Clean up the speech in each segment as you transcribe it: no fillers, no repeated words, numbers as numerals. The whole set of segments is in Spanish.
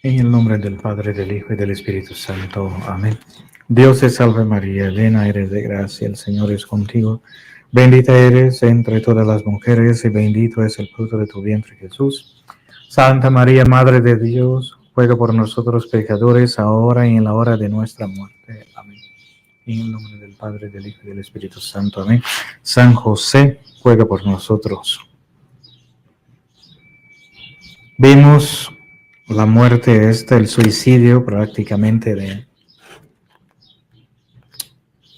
En el nombre del Padre, del Hijo y del Espíritu Santo. Amén. Dios te salve María, llena eres de gracia, el Señor es contigo. Bendita eres entre todas las mujeres y bendito es el fruto de tu vientre, Jesús. Santa María, Madre de Dios, ruega por nosotros pecadores, ahora y en la hora de nuestra muerte. Amén. En el nombre del Padre, del Hijo y del Espíritu Santo. Amén. San José, ruega por nosotros. Vimos la muerte el suicidio prácticamente de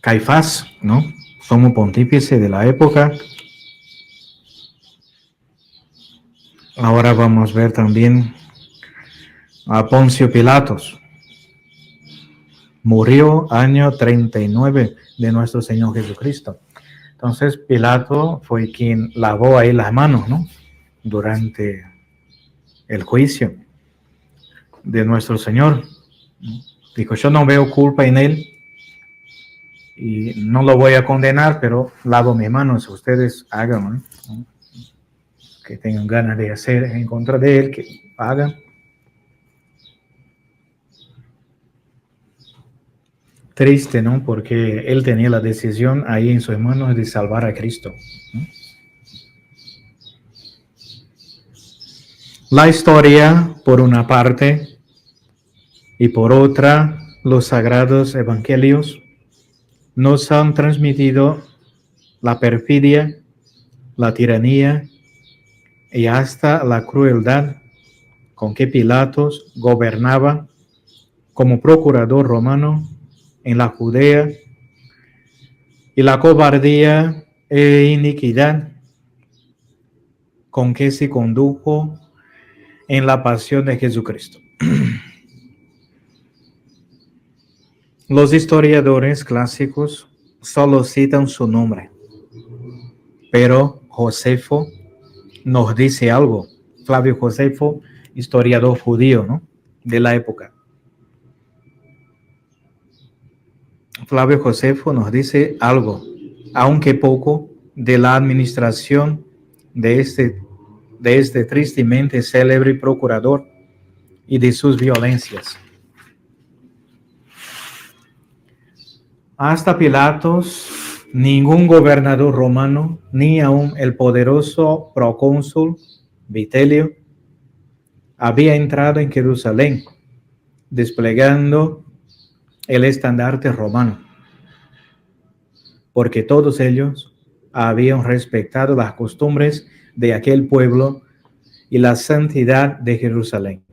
Caifás, ¿no? Sumo pontífice de la época. Ahora vamos a ver también a Poncio Pilatos. Murió año 39 de nuestro Señor Jesucristo. Entonces Pilato fue quien lavó ahí las manos, ¿no? Durante el juicio de nuestro Señor. Dijo, yo no veo culpa en él y no lo voy a condenar, pero lavo mis manos, ustedes hagan, ¿no? Que tengan ganas de hacer en contra de él, que hagan. Triste, ¿no? Porque él tenía la decisión ahí en sus manos de salvar a Cristo, ¿no? La historia, por una parte, y por otra, los sagrados evangelios nos han transmitido la perfidia, la tiranía y hasta la crueldad con que Pilatos gobernaba como procurador romano en la Judea y la cobardía e iniquidad con que se condujo en la pasión de Jesucristo. Los historiadores clásicos solo citan su nombre, pero Josefo nos dice algo. Flavio Josefo, historiador judío, ¿no? De la época. Flavio Josefo nos dice algo, aunque poco, de la administración de este tristemente célebre procurador y de sus violencias. Hasta Pilatos, ningún gobernador romano, ni aun el poderoso procónsul Vitelio, había entrado en Jerusalén, desplegando el estandarte romano, porque todos ellos habían respetado las costumbres de aquel pueblo y la santidad de Jerusalén,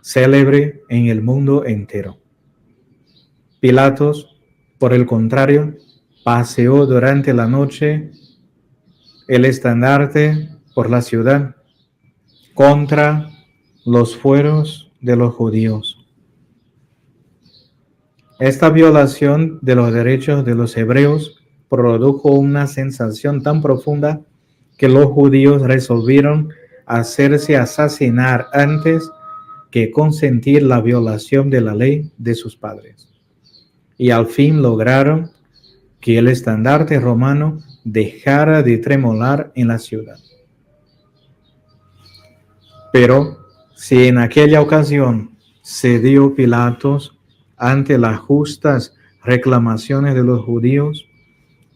célebre en el mundo entero. Pilatos, por el contrario, paseó durante la noche el estandarte por la ciudad contra los fueros de los judíos. Esta violación de los derechos de los hebreos produjo una sensación tan profunda que los judíos resolvieron hacerse asesinar antes que consentir la violación de la ley de sus padres. Y al fin lograron que el estandarte romano dejara de tremolar en la ciudad. Pero si en aquella ocasión cedió Pilatos ante las justas reclamaciones de los judíos,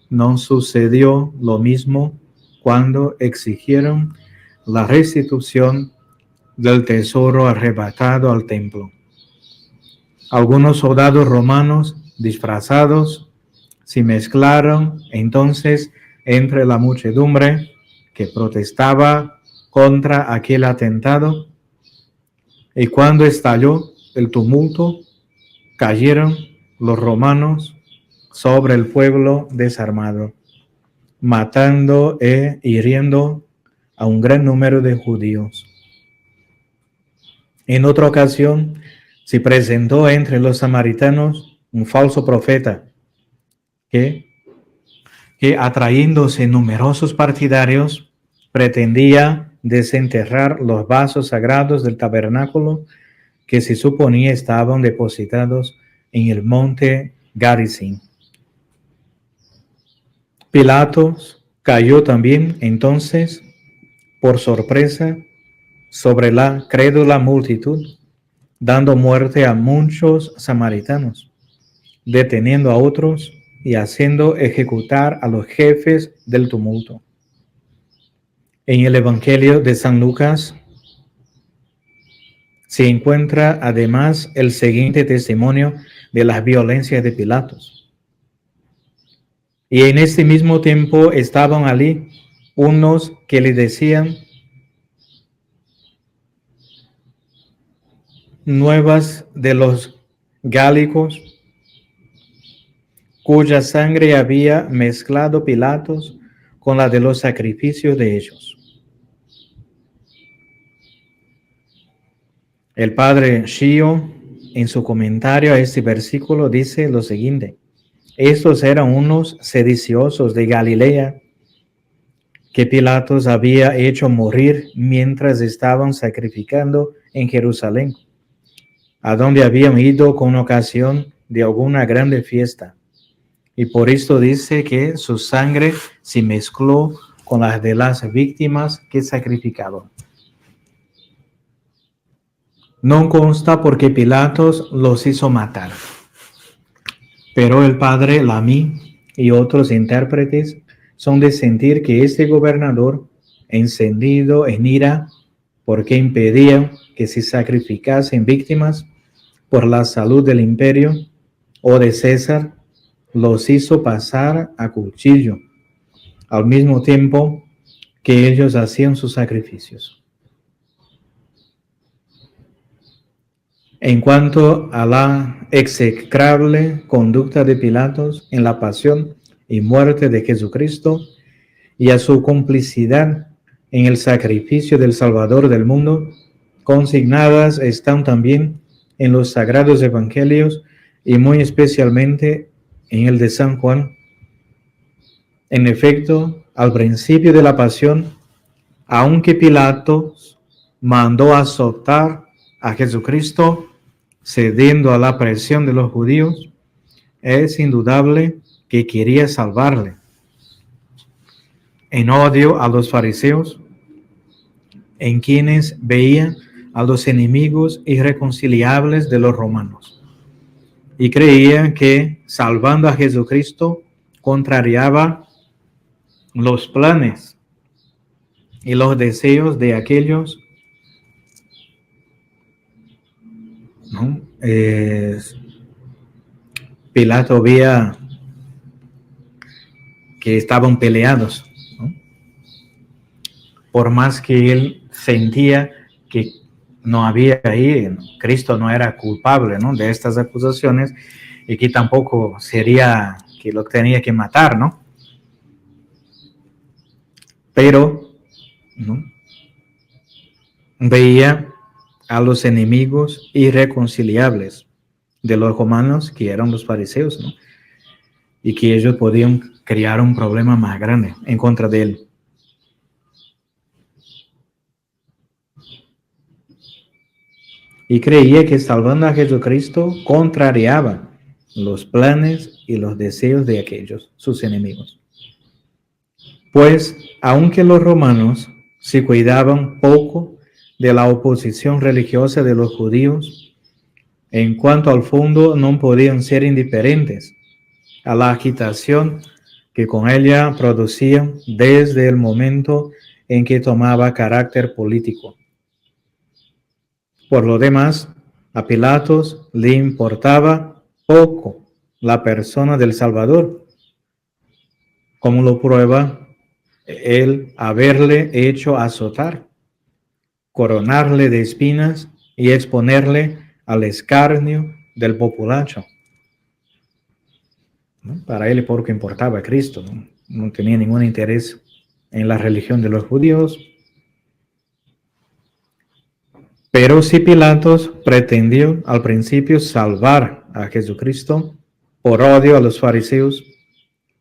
no sucedió lo mismo cuando exigieron la restitución del tesoro arrebatado al templo. Algunos soldados romanos disfrazados se mezclaron entonces entre la muchedumbre que protestaba contra aquel atentado, y cuando estalló el tumulto, cayeron los romanos sobre el pueblo desarmado, matando e hiriendo a un gran número de judíos. En otra ocasión, se presentó entre los samaritanos un falso profeta que atrayéndose numerosos partidarios, pretendía desenterrar los vasos sagrados del tabernáculo que se suponía estaban depositados en el monte Garizim. Pilatos cayó también entonces, por sorpresa, sobre la crédula multitud, dando muerte a muchos samaritanos, deteniendo a otros y haciendo ejecutar a los jefes del tumulto. En el Evangelio de San Lucas se encuentra además el siguiente testimonio de las violencias de Pilatos. Y en este mismo tiempo estaban allí unos que le decían nuevas de los gálicos, cuya sangre había mezclado Pilatos con la de los sacrificios de ellos. El padre Shio, en su comentario a este versículo, dice lo siguiente: estos eran unos sediciosos de Galilea que Pilatos había hecho morir mientras estaban sacrificando en Jerusalén, a donde habían ido con ocasión de alguna grande fiesta. Y por esto dice que su sangre se mezcló con las de las víctimas que sacrificaban. No consta por qué Pilatos los hizo matar, pero el padre Lamy y otros intérpretes son de sentir que este gobernador, encendido en ira porque impedían que se sacrificasen víctimas por la salud del imperio o de César, los hizo pasar a cuchillo, al mismo tiempo que ellos hacían sus sacrificios. En cuanto a la execrable conducta de Pilatos en la pasión y muerte de Jesucristo y a su complicidad en el sacrificio del Salvador del mundo, consignadas están también en los sagrados evangelios y muy especialmente en el de San Juan. En efecto, al principio de la pasión, aunque Pilatos mandó azotar a Jesucristo cediendo a la presión de los judíos, es indudable que quería salvarle. En odio a los fariseos, en quienes veía a los enemigos irreconciliables de los romanos, y creía que salvando a Jesucristo contrariaba los planes y los deseos de aquellos, ¿no? Pilato veía que estaban peleados, ¿no? Por más que él sentía que no había ahí, Cristo no era culpable, ¿no?, de estas acusaciones, y que tampoco sería que lo tenía que matar, ¿no? Pero, ¿no?, veía a los enemigos irreconciliables de los romanos, que eran los fariseos, ¿no?, y que ellos podían crear un problema más grande en contra de él. Y creía que salvando a Jesucristo contrariaba los planes y los deseos de aquellos, sus enemigos. Pues, aunque los romanos se cuidaban poco de la oposición religiosa de los judíos, en cuanto al fondo no podían ser indiferentes a la agitación que con ella producían desde el momento en que tomaba carácter político. Por lo demás, a Pilatos le importaba poco la persona del Salvador, como lo prueba el haberle hecho azotar, coronarle de espinas y exponerle al escarnio del populacho. ¿No? Para él poco importaba a Cristo, ¿no? No tenía ningún interés en la religión de los judíos. Pero si Pilatos pretendió al principio salvar a Jesucristo por odio a los fariseos,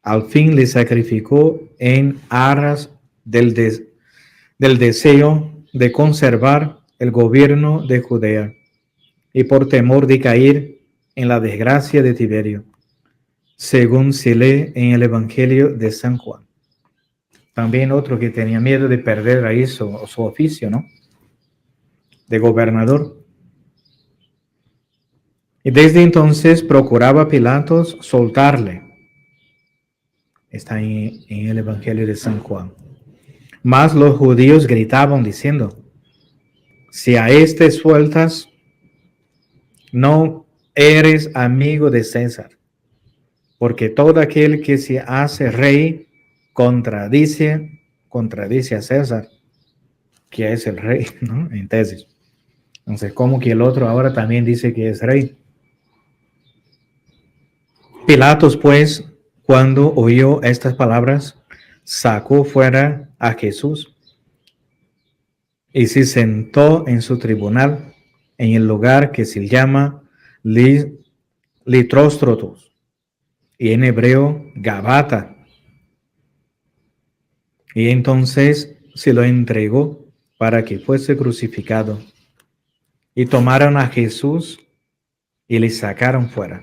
al fin le sacrificó en aras del deseo de conservar el gobierno de Judea y por temor de caer en la desgracia de Tiberio, según se lee en el Evangelio de San Juan. También otro que tenía miedo de perder ahí su oficio, ¿no? de gobernador. Y desde entonces procuraba Pilatos soltarle. Está en el Evangelio de San Juan. Mas los judíos gritaban diciendo: si a este sueltas, no eres amigo de César, porque todo aquel que se hace rey contradice a César, que es el rey, ¿no? En tesis. Entonces, ¿cómo que el otro ahora también dice que es rey? Pilatos, pues, cuando oyó estas palabras, sacó fuera a Jesús y se sentó en su tribunal en el lugar que se llama Litróstrotos y en hebreo Gabata. Y entonces se lo entregó para que fuese crucificado. Y tomaron a Jesús y le sacaron fuera.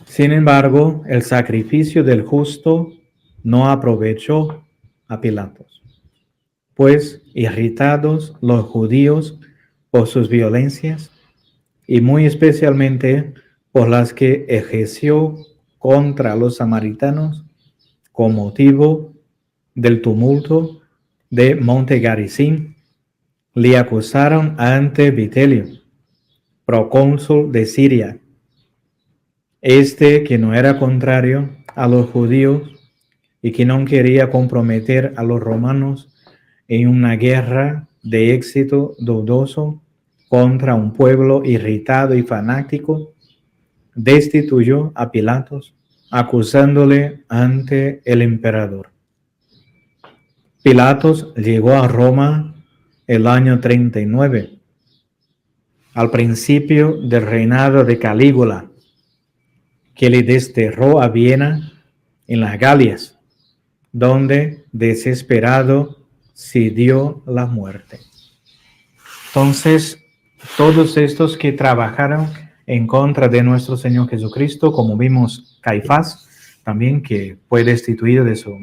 Sin embargo, el sacrificio del justo no aprovechó a Pilatos, pues irritados los judíos por sus violencias y muy especialmente por las que ejerció contra los samaritanos con motivo del tumulto de Monte Garizim, le acusaron ante Vitelio, procónsul de Siria, que no era contrario a los judíos y que no quería comprometer a los romanos en una guerra de éxito dudoso contra un pueblo irritado y fanático, destituyó a Pilatos, acusándole ante el emperador. Pilatos llegó a Roma el año 39, al principio del reinado de Calígula, que le desterró a Viena en las Galias, donde desesperado se dio la muerte. Entonces, todos estos que trabajaron en contra de nuestro Señor Jesucristo, como vimos Caifás, también que fue destituido de su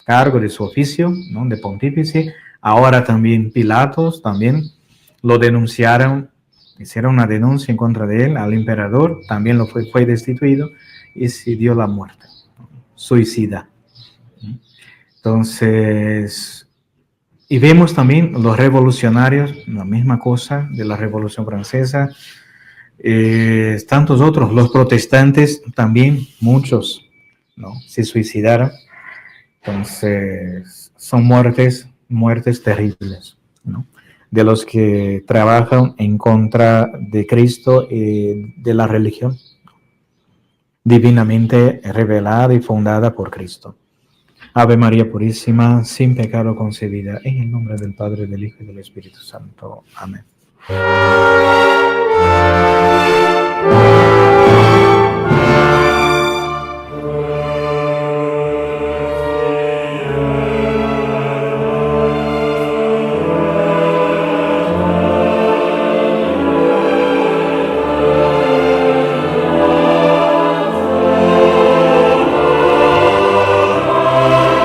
cargo, de su oficio, ¿no?, de pontífice. Ahora también Pilatos, también lo denunciaron, hicieron una denuncia en contra de él al emperador, también fue destituido y se dio la muerte, suicida. Entonces, y vemos también los revolucionarios, la misma cosa de la Revolución Francesa, tantos otros, los protestantes también, muchos, ¿no?, se suicidaron. Entonces, son muertes terribles, ¿no?, de los que trabajan en contra de Cristo y de la religión divinamente revelada y fundada por Cristo. Ave María Purísima, sin pecado concebida, en el nombre del Padre, del Hijo y del Espíritu Santo. Amén.